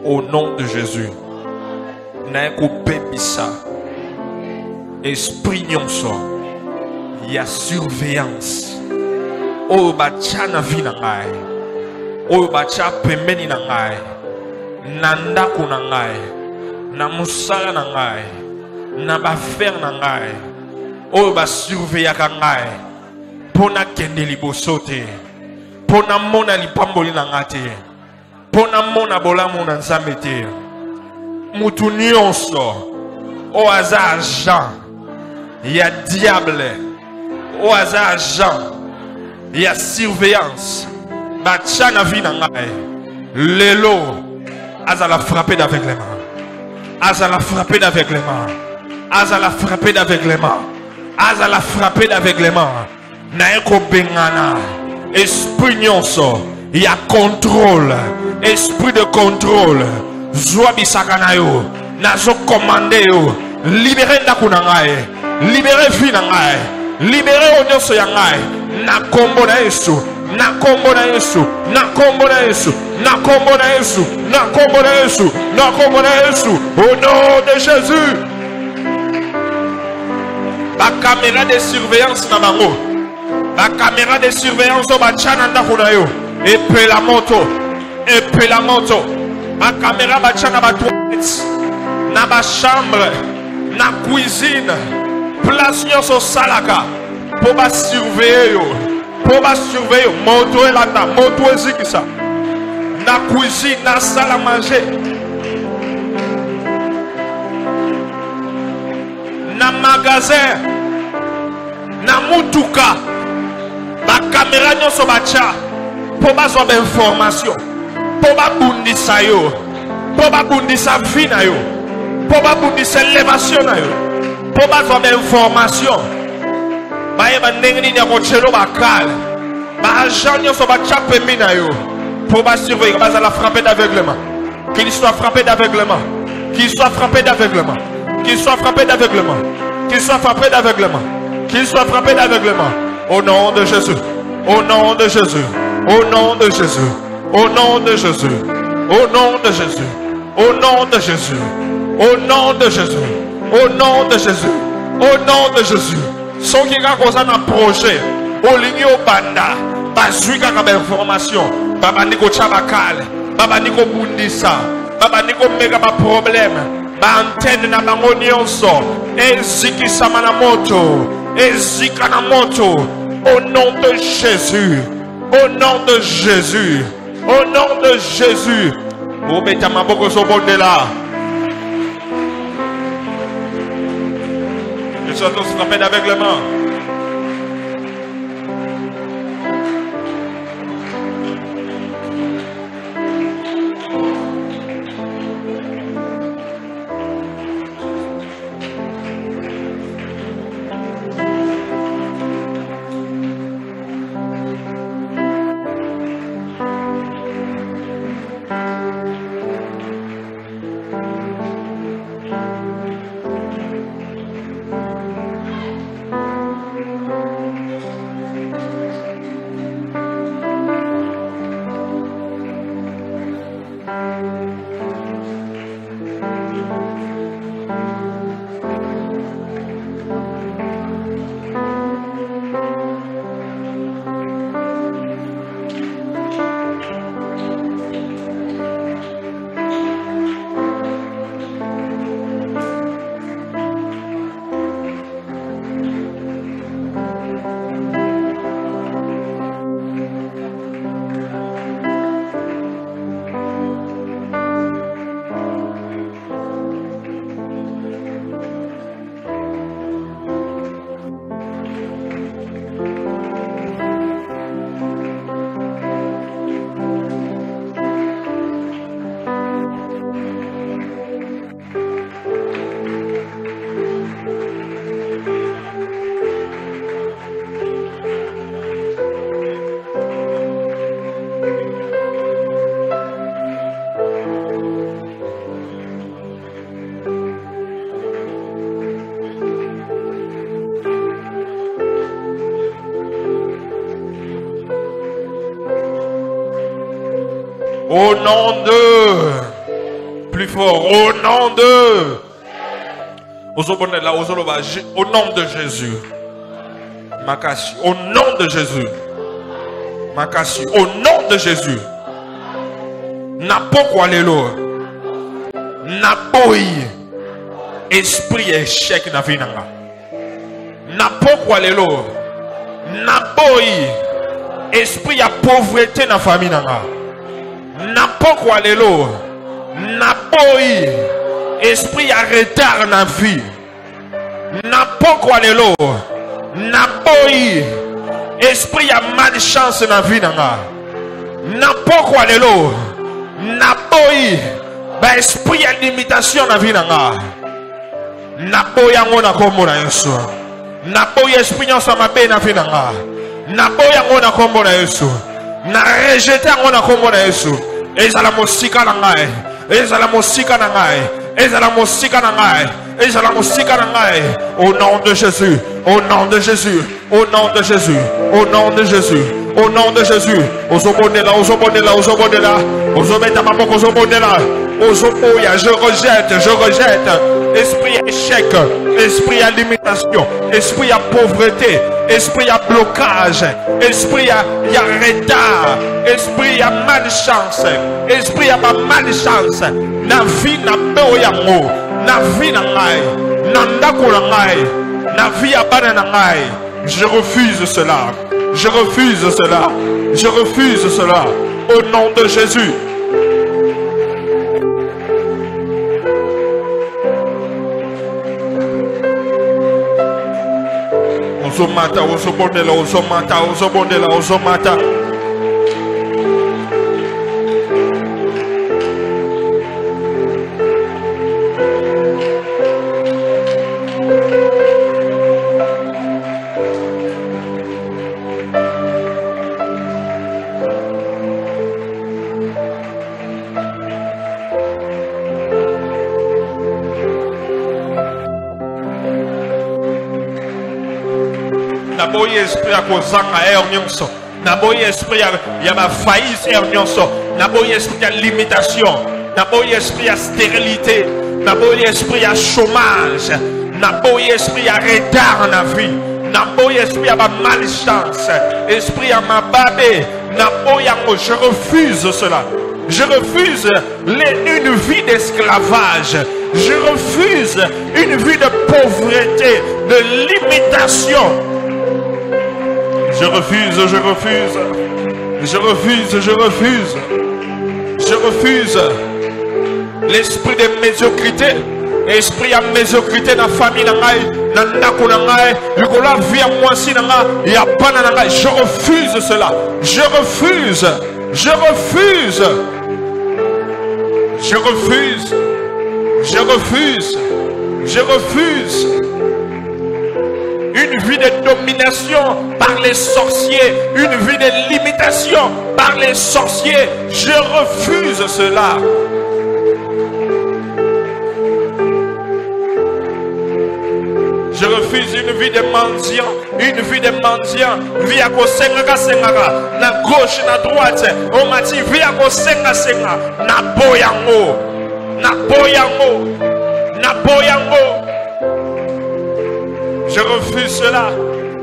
Speaker 1: Au nom de Jésus. Naeko bebisa. Esprit nyonso. Il y a surveillance. O bacha na vi na ngai. O bacha pembeni na ngai. Na ndako na ngai. Na musala na ngai. Na bafer na ngai. O ba surveillaka ngai. Pona kende liboso te. Pona mona lipamboli na ngai te. Pona mona bolamu na nzambe te. Mutu nyonso. O aza agent. Il y a diable. O aza agent. Il y a surveillance. Bacha na vi na ngai. Lelo. Aza la frappé d'aveuglement. Aza la frappé d'aveuglement. Aza la frappé d'aveuglement. Aza la frappé d'aveuglement. Naeko bengana. Esprit nyonso. Il y a contrôle. Esprit de contrôle. Zwa bisaka na yo. Nazo commande yo. Libérez ndako na ngai. Libérez vie na ngai. Libérez onyonso ya ngai. Na kombo na Yesu. Na kombo na Yesu. Na kombo na Yesu. Na kombo na Yesu. Na kombo na Yesu. Na kombo na Yesu. Au nom de Jésus. La caméra de surveillance na bango. La caméra de surveillance au bachana ndako na yo. Epe la moto. Epe la moto. La caméra bachana ba toilette. Na ba chambre. Na cuisine. Place nyonso salaka. Pour ba surveiller yo. Pour ba surveiller. Moto elata. Moto ezikisa. Na cuisine. Na salle à manger. Na magasin. Na mutuka. Ba caméra nyonso bacha. Pour ba zo ba information. Pour ba bundisa yo. Pour ba bundisa vie na yo. Pour ba bundisa élévation na yo. Pour ba zo ba information. Ba yeba ndenge ni ya kochelo bakal. Ba agent nyonso bacha pembi na yo. Pour ba surveiller. Ba za la frapper d'aveuglement. Qu'il soit frappé d'aveuglement. Qu'il soit frappé d'aveuglement. Qu'il soit frappé d'aveuglement. Qu'il soit frappé d'aveuglement. Qu'il soit frappé d'aveuglement. Au nom de Jésus. Au nom de Jésus. Au nom de Jésus. Au nom de Jésus. Au nom de Jésus. Au nom de Jésus. Au nom de Jésus. Au nom de Jésus. Au nom de Jésus. Son qui a causé un projet. Au ligne au banda. Bazui kaka ba information. Baba niko chabakal. Baba niko bundisa. Baba niko mega ba problème. Ba antenne na bango nyonso. Eziki samana moto. Ezika na moto. Au nom de Jésus. Au nom de Jésus. Au nom de Jésus. Vous mettez ma bouche au bon de là. Ils sont tous frappés d'aveuglement. Au nom de... Plus fort. Au nom de... Au nom de Jésus. Makasi. Au nom de Jésus. Makasi. Au nom de Jésus. Napoko lelo. Napoi. Esprit échec na vie nanga. Napoko lelo. Napoi. Esprit ya pauvreté na famille nanga. Napoko lelo. Napoi. Esprit ya retard na vie. Napoko lelo. Napoi. Esprit ya malchance na vie nanga. Napoko lelo. Napoi. Ba esprit ya limitation na vie nanga. Napoi yango na kombo na Yesu. Napoi esprit nyonso mabe na vie nanga. Napoi yango na kombo na Yesu. Na rejeter yango na kombo na Yesu. Ezala mosika na ngai. Ezala mosika na ngai. Ezala mosika na ngai. Ezala mosika na ngai. Au nom de Jésus. Au nom de Jésus. Au nom de Jésus. Au nom de Jésus. Au nom de Jésus. Ozobonela, ozobonela, ozobonela. Ozobeta maboko, ozobonela. Ozoboya, je rejette, je rejette. Esprit échec, esprit à limitation, esprit à pauvreté, esprit à blocage, esprit à retard, esprit à malchance, esprit à malchance. Na vie na beo yango, na vie na ngai, na ndako na ngai, na vie à bana na ngai. Je refuse cela. Je refuse cela. Je refuse cela. Au nom de Jésus. Ozomata, ozobondela, ozomata, ozobondela, ozomata. Naboye esprit à kozanga nyonso. Naboye esprit ya ba faillite nyonso. Naboye esprit à limitation. Naboye esprit à stérilité. Naboye esprit à chômage. Naboye esprit à retard na vie. Naboye esprit à ba malchance. Esprit à mababe. Naboye je refuse cela. Je refuse une vie d'esclavage. Je refuse une vie de pauvreté, de limitation. Je refuse, je refuse. Je refuse, je refuse. Je refuse l'esprit de médiocrité. Esprit à médiocrité dans la famille, dans la vie à moi aussi, je refuse cela. Je refuse. Je refuse. Je refuse. Je refuse. Je refuse. Une vie de domination par les sorciers. Une vie de limitation par les sorciers. Je refuse cela. Je refuse une vie de mendiant. Une vie de mendiant. Vie à kosenga senga. Na gauche, na droite. On m'a dit vie à kosenga senga. Na boyango. Na boyango. Na boyango. Je refuse cela.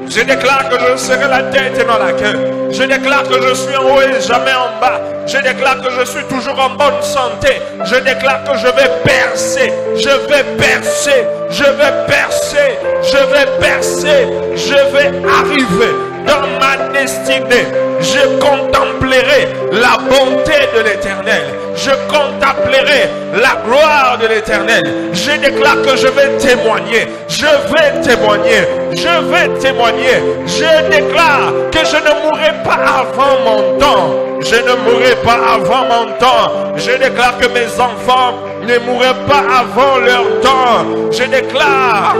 Speaker 1: Je déclare que je serai la tête et non la queue. Je déclare que je suis en haut et jamais en bas. Je déclare que je suis toujours en bonne santé. Je déclare que je vais percer. Je vais percer. Je vais percer. Je vais percer. Je vais arriver dans ma destinée. Je contemplerai la bonté de l'Éternel. Je contemplerai la gloire de l'Éternel. Je déclare que je vais témoigner. Je vais témoigner. Je vais témoigner. Je déclare que je ne mourrai pas avant mon temps. Je ne mourrai pas avant mon temps. Je déclare que mes enfants ne mourraient pas avant leur temps. Je déclare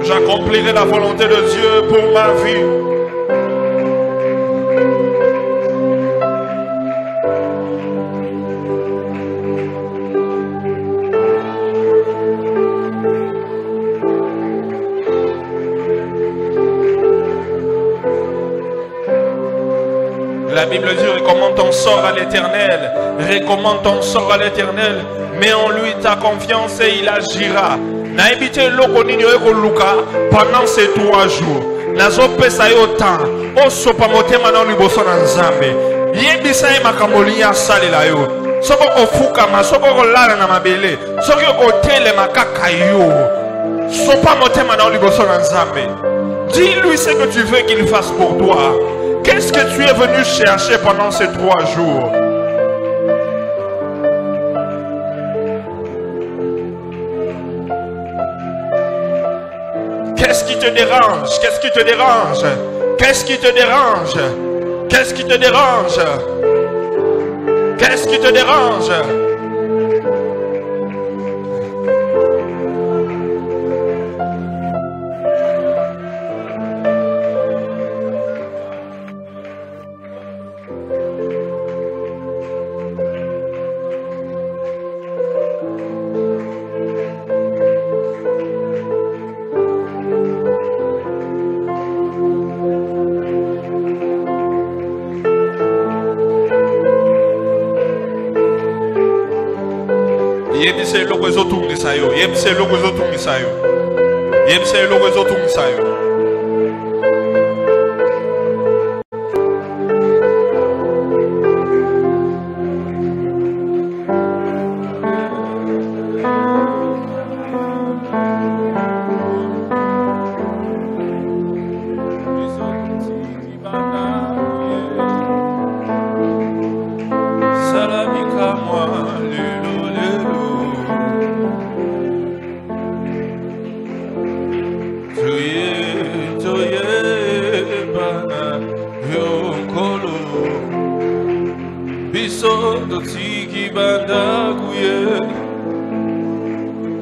Speaker 1: que j'accomplirai la volonté de Dieu pour ma vie. La Bible dit recommande ton sort à l'Éternel. Recommande ton sort à l'Éternel. Mets en lui ta confiance et il agira. Na évité loko nini eko luka pendant ces 3 jours. Nazo pesa yo temps. O sopa motema na liboso na Nzambe. Yebisa e makamoli ya salela yo. Soko ofuka ma soko kolala na mabele. Soko kotele makaka yo. Sopa motema na liboso na Nzambe. Dis-lui ce que tu veux qu'il fasse pour toi. Qu'est-ce que tu es venu chercher pendant ces 3 jours? Qu'est-ce qui te dérange? Qu'est-ce qui te dérange? Qu'est-ce qui te dérange? Qu'est-ce qui te dérange? Qu'est-ce qui te dérange? Yebise loko ezotungisa yo. Yebise loko ezotungisa yo. Yebise loko ezotungisa yo.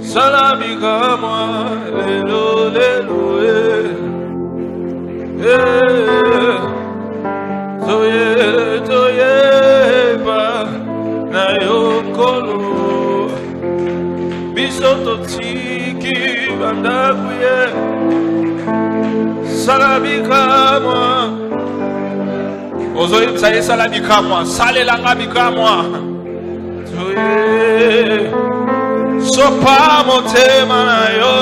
Speaker 1: Salabika salelanga bikamwa tuye sopa motema na yo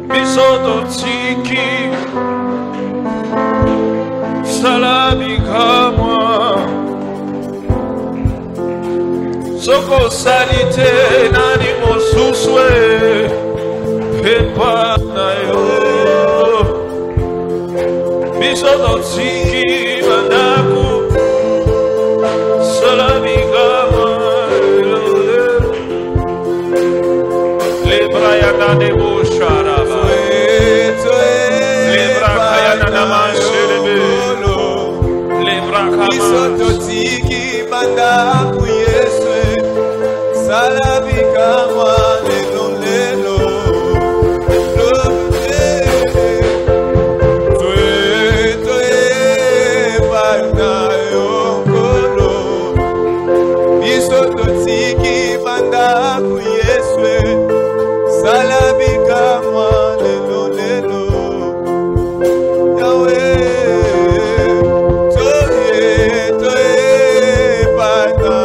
Speaker 1: bisoto tiki salabika mwa soko salite nani mosuswe pepa na yo bisoto tiki mandaku salabigama lebra yana de bosharaba lebra kayana namasherebe lebra kama bisoto tiki mandaku yeswe salabigama Yahweh, toye, toye, bana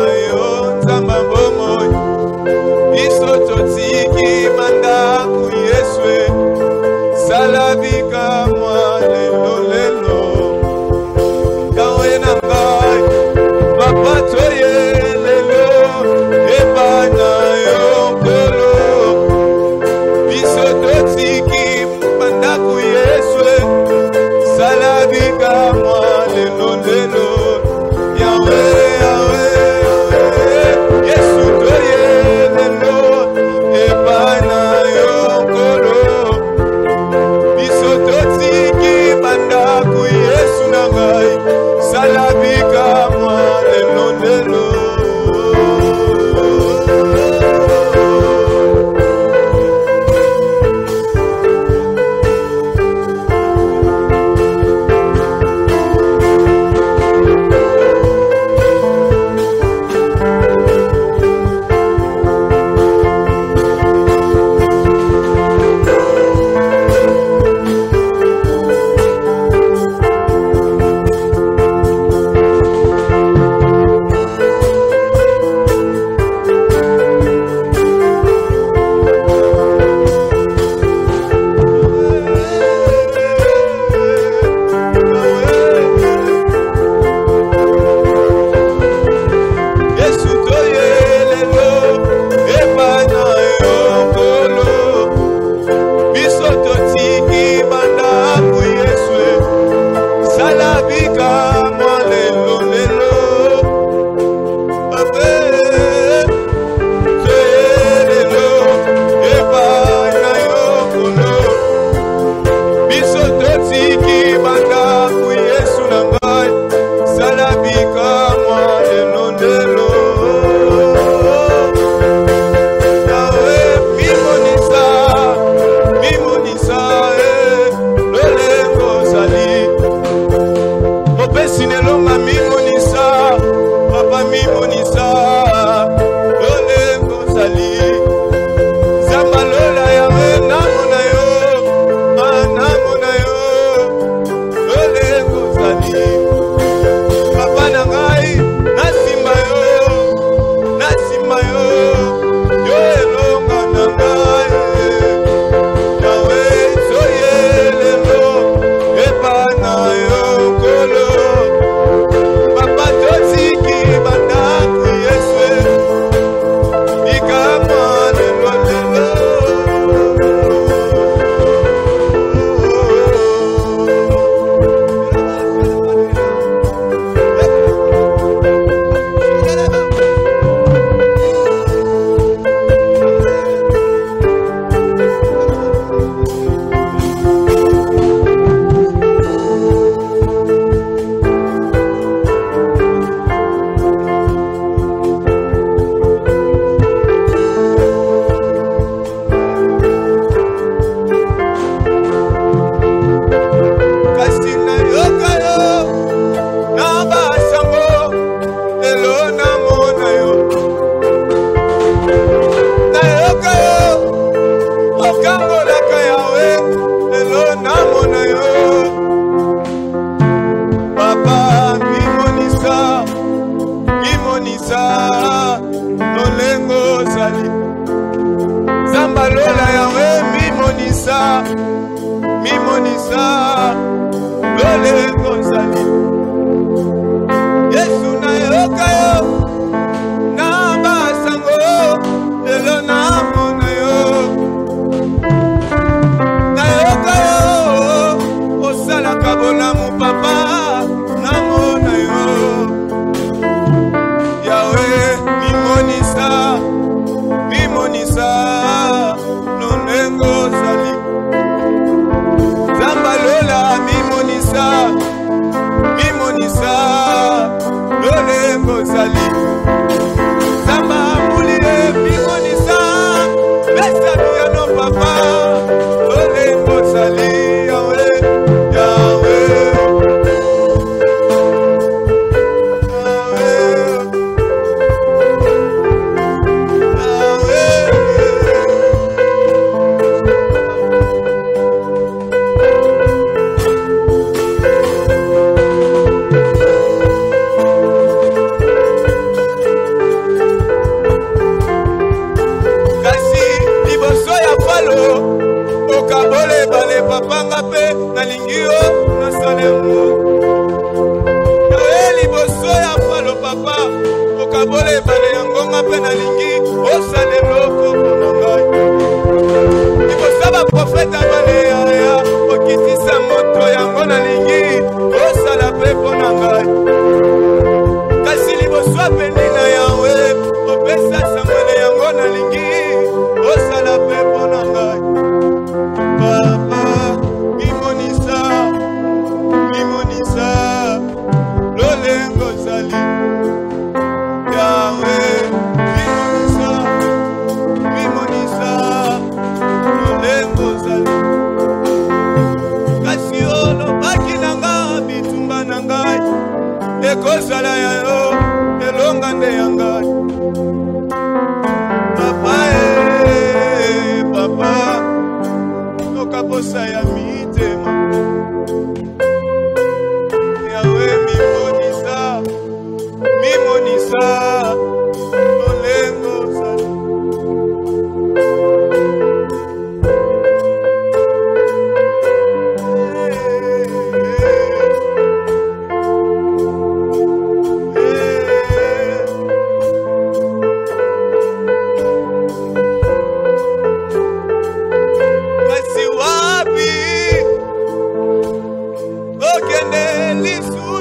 Speaker 2: Kasi wapi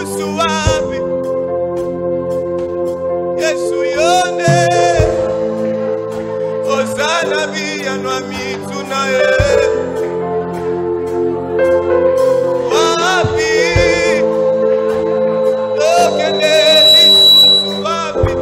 Speaker 2: lisusu wapi Yesu yone Ozana biyanwa mituna wapi Okene lisusu wapi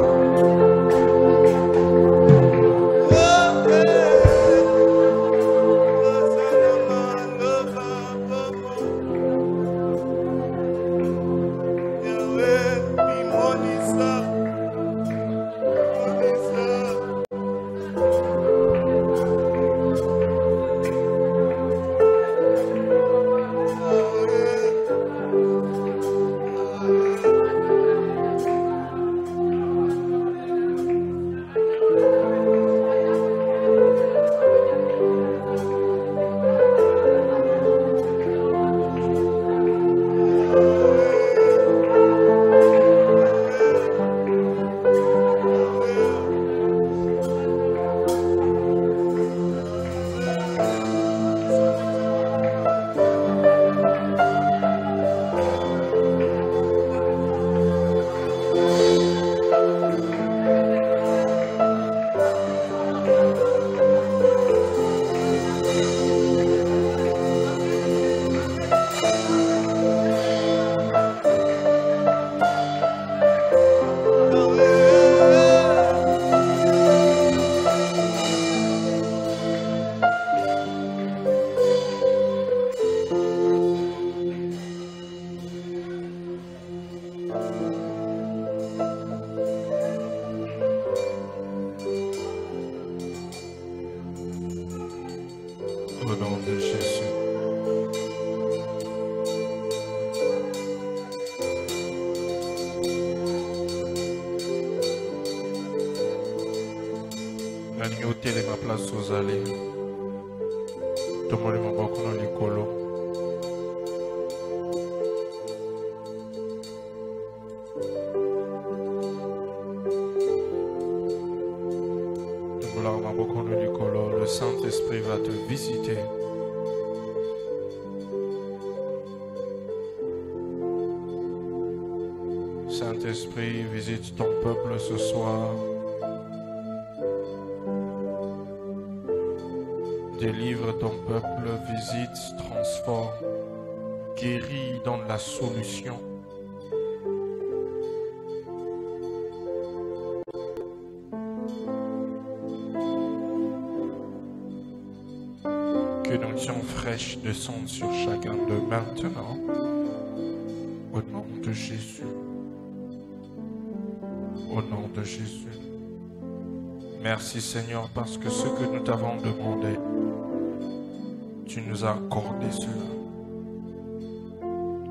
Speaker 1: Au nom de Jésus. Nalingi otelema place ozali. Tomoli maboko na likolo. Le Saint-Esprit va te visiter. Saint-Esprit, visite ton peuple ce soir. Délivre ton peuple, visite, transforme, guéris, donne la solution. Que l'onction fraîche descende sur chacun d'eux maintenant, au nom de Jésus. Au nom de Jésus. Merci Seigneur parce que ce que nous t'avons demandé, tu nous as accordé cela.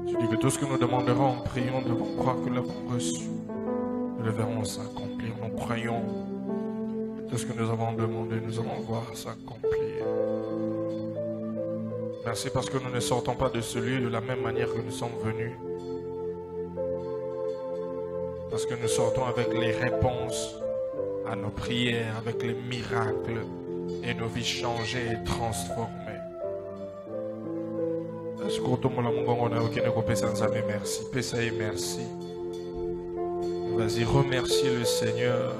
Speaker 1: Tu dis que tout ce que nous demanderons en priant, nous devons croire que nous l'avons reçu. Nous le verrons s'accomplir. Nous croyons que tout ce que nous avons demandé, nous allons voir s'accomplir. Merci parce que nous ne sortons pas de ce lieu de la même manière que nous sommes venus. Parce que nous sortons avec les réponses à nos prières, avec les miracles et nos vies changées et transformées. Merci. Merci. Vas-y, remercie le Seigneur.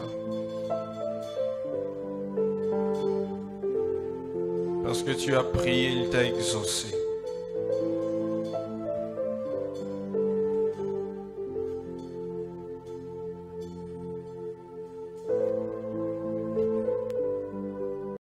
Speaker 1: Parce que tu as prié, il t'a exaucé.